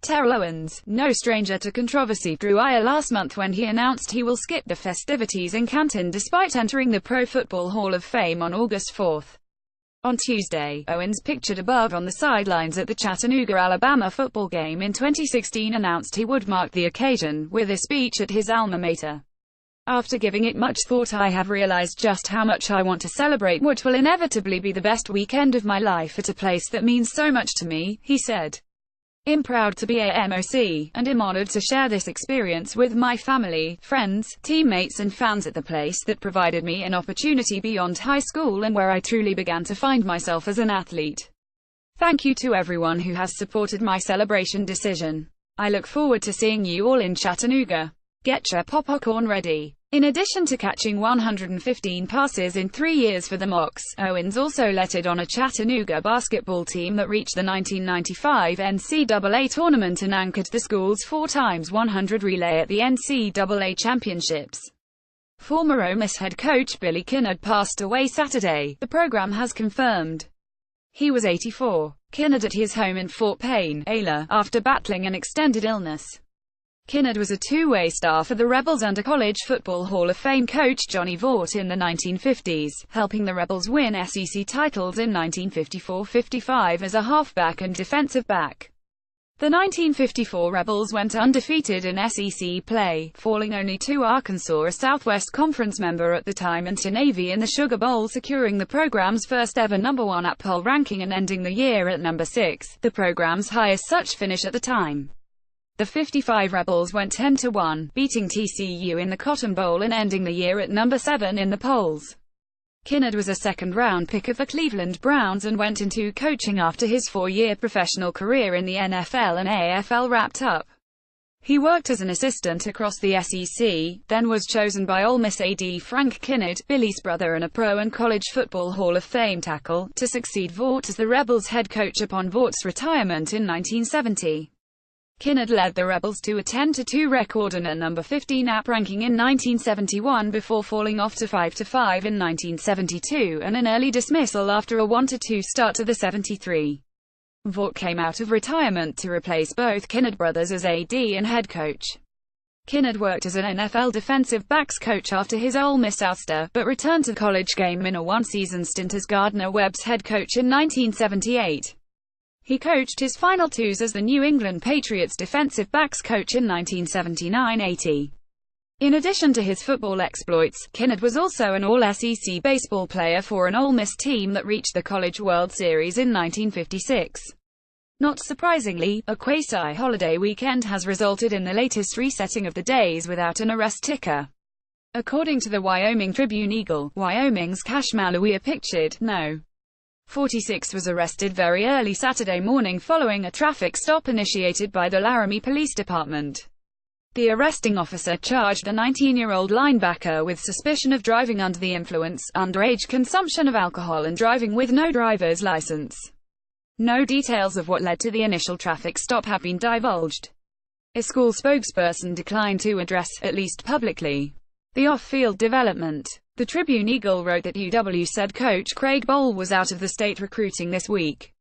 Terrell Owens, no stranger to controversy, drew ire last month when he announced he will skip the festivities in Canton despite entering the Pro Football Hall of Fame on August 4. On Tuesday, Owens, pictured above on the sidelines at the Chattanooga, Alabama football game in 2016, announced he would mark the occasion with a speech at his alma mater. "After giving it much thought, I have realized just how much I want to celebrate what will inevitably be the best weekend of my life at a place that means so much to me," he said. "I'm proud to be a MOC, and am honored to share this experience with my family, friends, teammates and fans at the place that provided me an opportunity beyond high school and where I truly began to find myself as an athlete. Thank you to everyone who has supported my celebration decision. I look forward to seeing you all in Chattanooga. Get your popcorn ready." In addition to catching 115 passes in 3 years for the Mocs, Owens also lettered on a Chattanooga basketball team that reached the 1995 NCAA tournament and anchored the school's 4x100 relay at the NCAA championships. Former Ole Miss head coach Billy Kinnard passed away Saturday, the program has confirmed. He was 84. Kinnard at his home in Fort Payne, Iowa, after battling an extended illness. Kinnard was a two-way star for the Rebels under College Football Hall of Fame coach Johnny Vaught in the 1950s, helping the Rebels win SEC titles in 1954-55 as a halfback and defensive back. The 1954 Rebels went undefeated in SEC play, falling only to Arkansas, a Southwest Conference member at the time, and to Navy in the Sugar Bowl, securing the program's first ever #1 app poll ranking and ending the year at number 6, the program's highest such finish at the time. The 55 Rebels went 10-1, beating TCU in the Cotton Bowl and ending the year at number 7 in the polls. Kinnard was a second-round pick of the Cleveland Browns and went into coaching after his 4-year professional career in the NFL and AFL wrapped up. He worked as an assistant across the SEC, then was chosen by Ole Miss AD Frank Kinnard, Billy's brother and a Pro and College Football Hall of Fame tackle, to succeed Vaught as the Rebels head coach upon Vaught's retirement in 1970. Kinnard led the Rebels to a 10-2 record and a number 15 app ranking in 1971 before falling off to 5-5 in 1972 and an early dismissal after a 1-2 start to the 73. Vaught came out of retirement to replace both Kinnard brothers as AD and head coach. Kinnard worked as an NFL defensive backs coach after his Ole Miss ouster, but returned to the college game in a one-season stint as Gardner-Webb's head coach in 1978. He coached his final twos as the New England Patriots defensive backs coach in 1979-80. In addition to his football exploits, Kinnard was also an All-SEC baseball player for an Ole Miss team that reached the College World Series in 1956. Not surprisingly, a quasi-holiday weekend has resulted in the latest resetting of the days without an arrest ticker. According to the Wyoming Tribune-Eagle, Wyoming's Cash Malawea, pictured No. 46 was arrested very early Saturday morning following a traffic stop initiated by the Laramie Police Department. The arresting officer charged the 19-year-old linebacker with suspicion of driving under the influence, underage consumption of alcohol and driving with no driver's license. No details of what led to the initial traffic stop have been divulged. A school spokesperson declined to address, at least publicly, the off-field development. The Tribune-Eagle wrote that UW's head coach Craig Bohl was out of the state recruiting this week.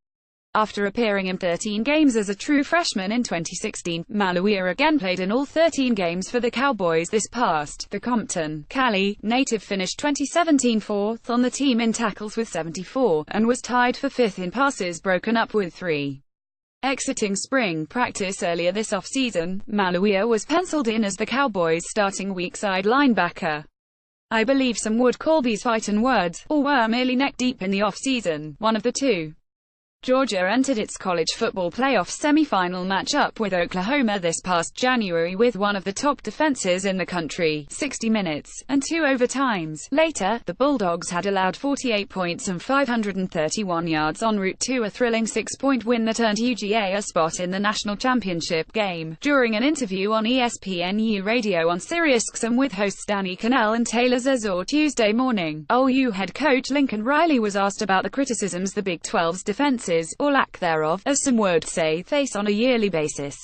After appearing in 13 games as a true freshman in 2016, Malawea again played in all 13 games for the Cowboys this past. The Compton, Cali, native finished 2017 fourth on the team in tackles with 74, and was tied for fifth in passes broken up with 3. Exiting spring practice earlier this offseason, Malawea was penciled in as the Cowboys' starting weak-side linebacker. "I believe some would call these fighting words, or were merely neck-deep in the offseason, one of the two." Georgia entered its college football playoff semifinal matchup with Oklahoma this past January with one of the top defenses in the country, 60 minutes, and 2 overtimes. Later, the Bulldogs had allowed 48 points and 531 yards en route to a thrilling 6-point win that earned UGA a spot in the national championship game. During an interview on ESPNU Radio on SiriusXM with hosts Danny Cannell and Taylor Zazor Tuesday morning, OU head coach Lincoln Riley was asked about the criticisms the Big 12's defenses, or lack thereof, as some would say, face on a yearly basis.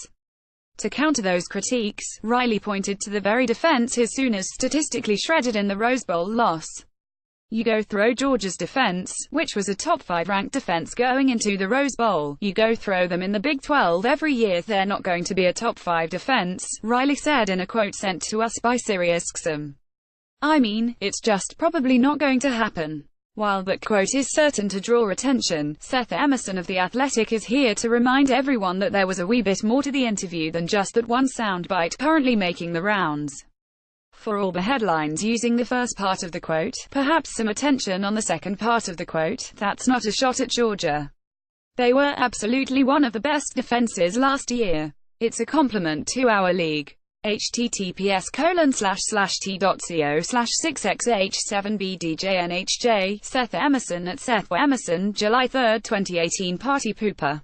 To counter those critiques, Riley pointed to the very defense his Sooners statistically shredded in the Rose Bowl loss. You go throw Georgia's defense, which was a top 5 ranked defense going into the Rose Bowl. You go throw them in the Big 12 every year. They're not going to be a top 5 defense, Riley said in a quote sent to us by SiriusXM. I mean, it's just probably not going to happen. While that quote is certain to draw attention, Seth Emerson of The Athletic is here to remind everyone that there was a wee bit more to the interview than just that one soundbite, currently making the rounds. For all the headlines using the first part of the quote, perhaps some attention on the second part of the quote. That's not a shot at Georgia. They were absolutely one of the best defenses last year. It's a compliment to our league. https://t.co/6xh7bdjnhj, Seth Emerson at Seth Emerson, July 3, 2018. Party pooper.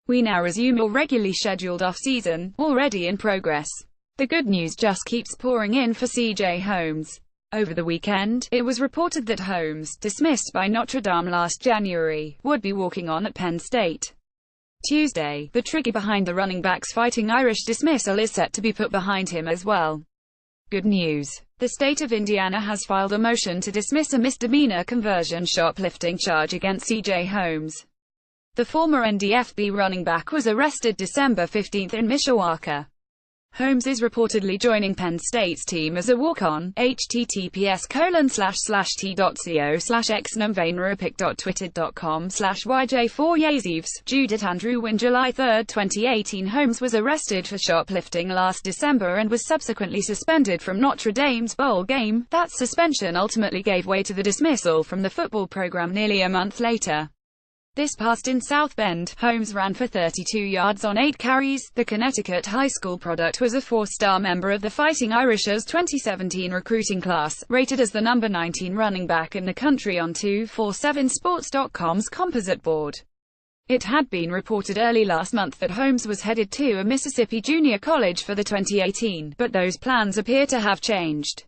We now resume your regularly scheduled off-season, already in progress. The good news just keeps pouring in for CJ Holmes. Over the weekend, it was reported that Holmes, dismissed by Notre Dame last January, would be walking on at Penn State. Tuesday, the trigger behind the running back's Fighting Irish dismissal is set to be put behind him as well. Good news. The state of Indiana has filed a motion to dismiss a misdemeanor conversion shoplifting charge against CJ Holmes. The former NDFB running back was arrested December 15 in Mishawaka. Holmes is reportedly joining Penn State's team as a walk-on. https://t.co/xnumvainrapic.twitter.com/yj4yazivs. Judith Andrew Wynn. July 3, 2018. Holmes was arrested for shoplifting last December and was subsequently suspended from Notre Dame's bowl game. That suspension ultimately gave way to the dismissal from the football program nearly a month later. This past in South Bend, Holmes ran for 32 yards on 8 carries. The Connecticut high school product was a 4-star member of the Fighting Irish's 2017 recruiting class, rated as the number 19 running back in the country on 247sports.com's composite board. It had been reported early last month that Holmes was headed to a Mississippi junior college for the 2018, but those plans appear to have changed.